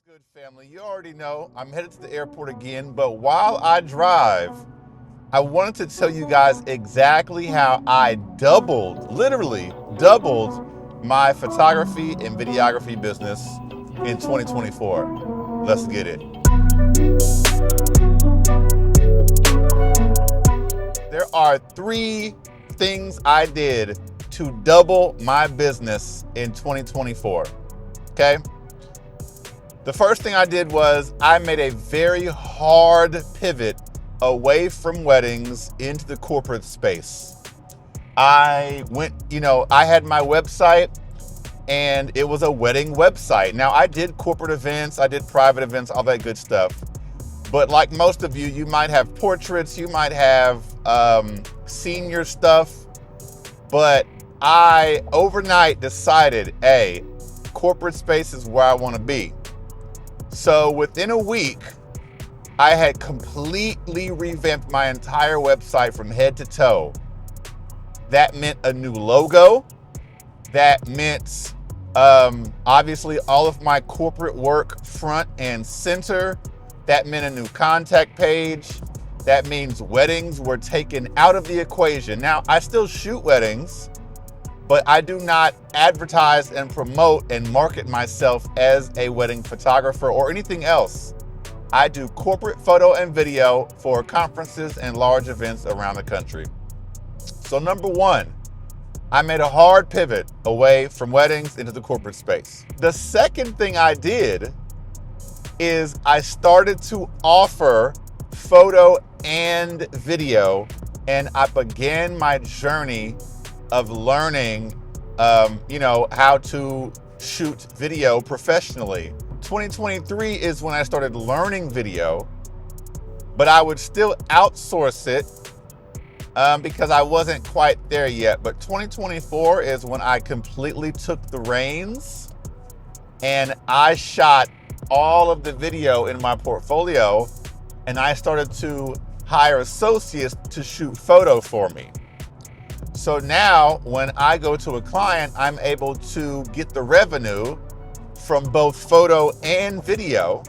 Good family, you already know I'm headed to the airport again, but while I drive, I wanted to tell you guys exactly how I literally doubled my photography and videography business in 2024. Let's get it. There are 3 things I did to double my business in 2024, okay? The first thing I did was I made a very hard pivot away from weddings into the corporate space. I had my website and it was a wedding website. Now I did corporate events, I did private events, all that good stuff. But like most of you, you might have portraits, you might have senior stuff. But I overnight decided, hey, corporate space is where I want to be. So within a week, I had completely revamped my entire website from head to toe. That meant a new logo. That meant obviously all of my corporate work front and center. That meant a new contact page. That means weddings were taken out of the equation. Now, I still shoot weddings, but I do not advertise and promote and market myself as a wedding photographer or anything else. I do corporate photo and video for conferences and large events around the country. So number 1, I made a hard pivot away from weddings into the corporate space. The second thing I did is I started to offer photo and video, and I began my journey of learning, how to shoot video professionally. 2023 is when I started learning video, but I would still outsource it because I wasn't quite there yet. But 2024 is when I completely took the reins and I shot all of the video in my portfolio, and I started to hire associates to shoot photo for me. So now when I go to a client, I'm able to get the revenue from both photo and video.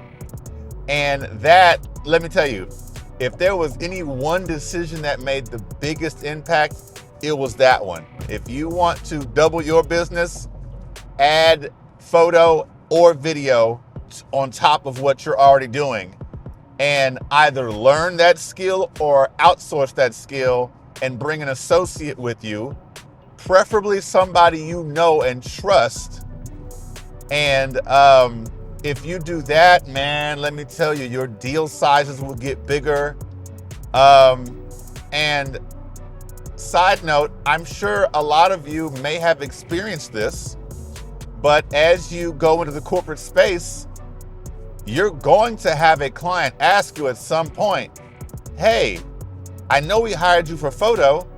And that, let me tell you, if there was any one decision that made the biggest impact, it was that one. If you want to double your business, add photo or video on top of what you're already doing, and either learn that skill or outsource that skill and bring an associate with you, preferably somebody you know and trust. And if you do that, man, let me tell you, your deal sizes will get bigger. And side note, I'm sure a lot of you may have experienced this, but as you go into the corporate space, you're going to have a client ask you at some point, hey, I know we hired you for photo.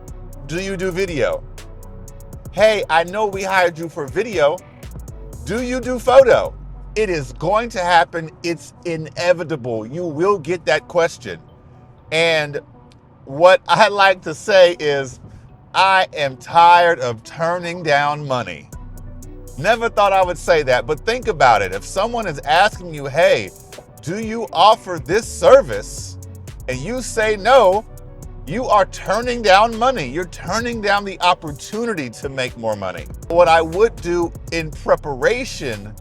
Do you do video? Hey, I know we hired you for video. Do you do photo? It is going to happen. It's inevitable. You will get that question. And what I like to say is, I am tired of turning down money. Never thought I would say that, but think about it. If someone is asking you, hey, do you offer this service? And you say no, you are turning down money. You're turning down the opportunity to make more money. What I would do in preparation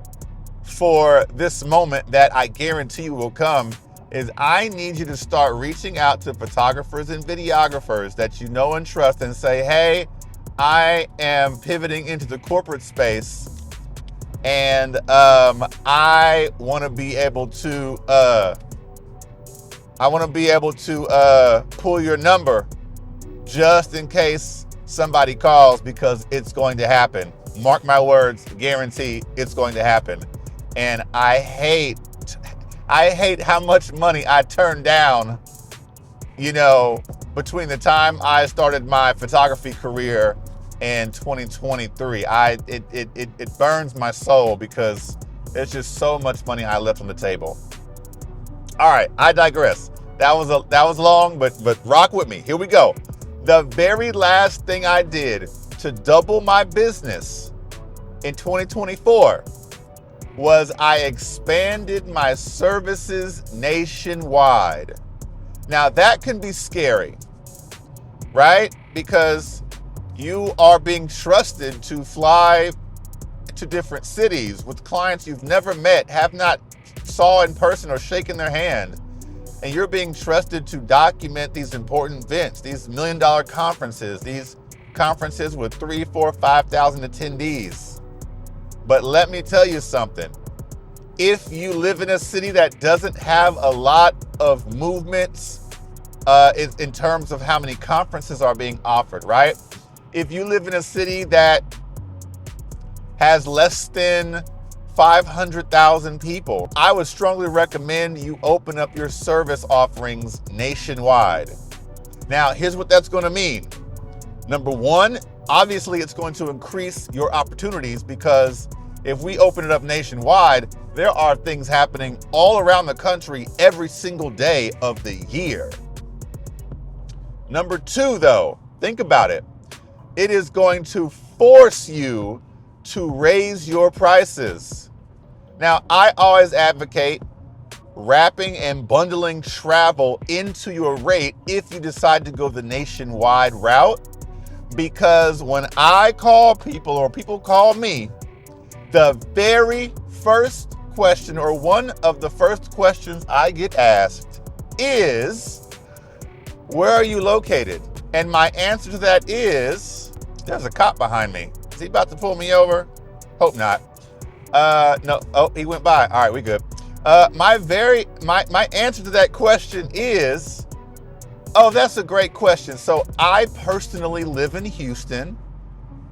for this moment that I guarantee you will come is I need you to start reaching out to photographers and videographers that you know and trust and say, hey, I am pivoting into the corporate space, and I want to be able to pull your number just in case somebody calls, because it's going to happen. Mark my words, guarantee it's going to happen. And I hate how much money I turned down, between the time I started my photography career in 2023. It burns my soul because there's just so much money I left on the table. All right, I digress. That was long, but rock with me. Here we go. The very last thing I did to double my business in 2024 was I expanded my services nationwide. Now that can be scary, right? Because you are being trusted to fly to different cities with clients you've never met, have not saw in person or shaken their hand. And you're being trusted to document these important events, these $1 million conferences, these conferences with 3, 4, 5,000 attendees. But let me tell you something. If you live in a city that doesn't have a lot of movements in terms of how many conferences are being offered, right? If you live in a city that has less than 500,000 people, I would strongly recommend you open up your service offerings nationwide. Now, here's what that's going to mean. Number one, obviously it's going to increase your opportunities, because if we open it up nationwide, there are things happening all around the country every single day of the year. Number two, though, think about it. It is going to force you to raise your prices. Now, I always advocate wrapping and bundling travel into your rate if you decide to go the nationwide route, because when I call people or people call me, the very first question, or one of the first questions I get asked is, where are you located? And my answer to that is, there's a cop behind me. Is he about to pull me over? Hope not. No, oh, he went by. All right, we good. My answer to that question is, oh, that's a great question. So I personally live in Houston.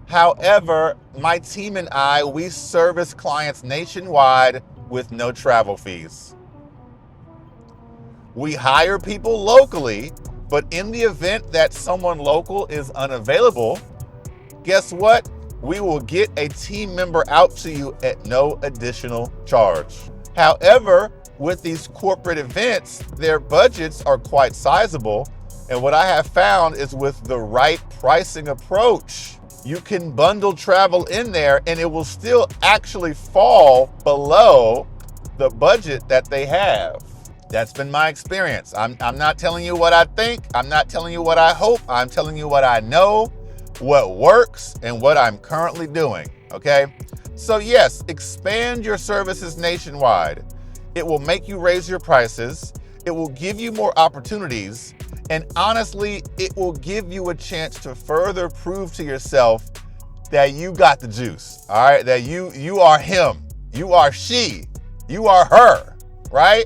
However, my team and I, we service clients nationwide with no travel fees. We hire people locally, but in the event that someone local is unavailable, guess what? We will get a team member out to you at no additional charge. However, with these corporate events, their budgets are quite sizable. And what I have found is with the right pricing approach, you can bundle travel in there and it will still actually fall below the budget that they have. That's been my experience. I'm not telling you what I think. I'm not telling you what I hope. I'm telling you what I know, what works, and what I'm currently doing, okay? So yes, expand your services nationwide. It will make you raise your prices. It will give you more opportunities. And honestly, it will give you a chance to further prove to yourself that you got the juice, all right? That you are him, you are she, you are her, right?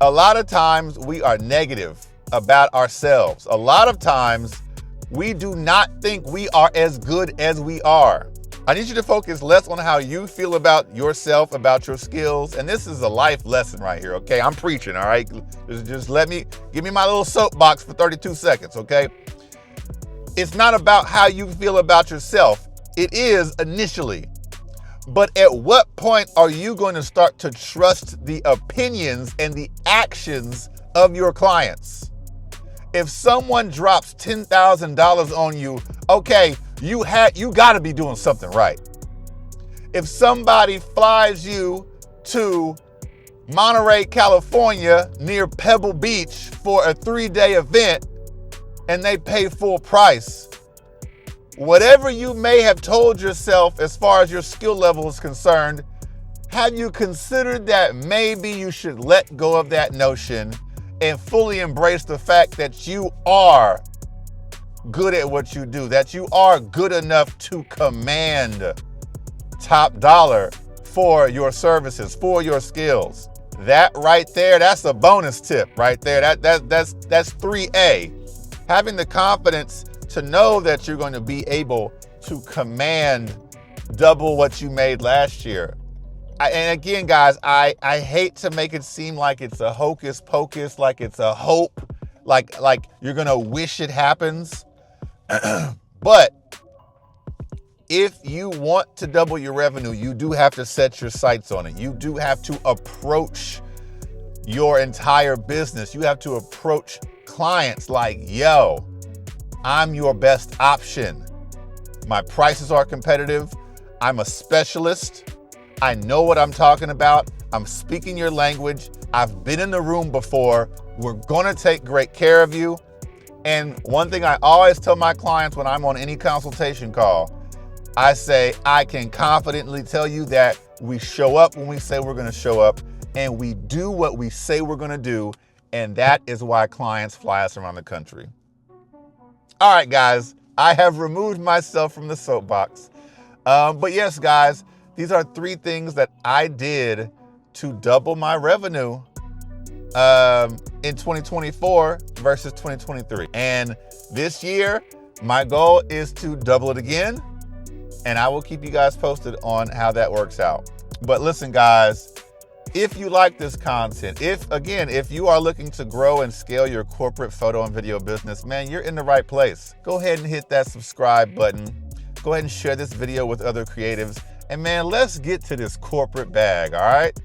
A lot of times we are negative about ourselves. A lot of times we do not think we are as good as we are. I need you to focus less on how you feel about yourself, about your skills. And this is a life lesson right here, okay? I'm preaching, all right? Just give me my little soapbox for 32 seconds, okay? It's not about how you feel about yourself. It is initially. But at what point are you going to start to trust the opinions and the actions of your clients? If someone drops $10,000 on you, okay, you got to be doing something right. If somebody flies you to Monterey, California, near Pebble Beach for a 3-day event and they pay full price, whatever you may have told yourself as far as your skill level is concerned, have you considered that maybe you should let go of that notion and fully embrace the fact that you are good at what you do, that you are good enough to command top dollar for your services, for your skills? That right there, that's a bonus tip right there. That's 3A. Having the confidence to know that you're going to be able to command double what you made last year. And again, guys, I hate to make it seem like it's a hocus pocus, like it's a hope, like you're going to wish it happens. But if you want to double your revenue, you do have to set your sights on it. You do have to approach your entire business. You have to approach clients like, yo, I'm your best option. My prices are competitive. I'm a specialist. I know what I'm talking about. I'm speaking your language. I've been in the room before. We're gonna take great care of you. And one thing I always tell my clients when I'm on any consultation call, I say, I can confidently tell you that we show up when we say we're gonna show up, and we do what we say we're gonna do, and that is why clients fly us around the country. All right, guys, I have removed myself from the soapbox. But yes, guys, these are 3 things that I did to double my revenue in 2024 versus 2023. And this year, my goal is to double it again, and I will keep you guys posted on how that works out. But listen, guys, if you like this content, if you are looking to grow and scale your corporate photo and video business, man, you're in the right place. Go ahead and hit that subscribe button. Go ahead and share this video with other creatives. And man, let's get to this corporate bag, all right?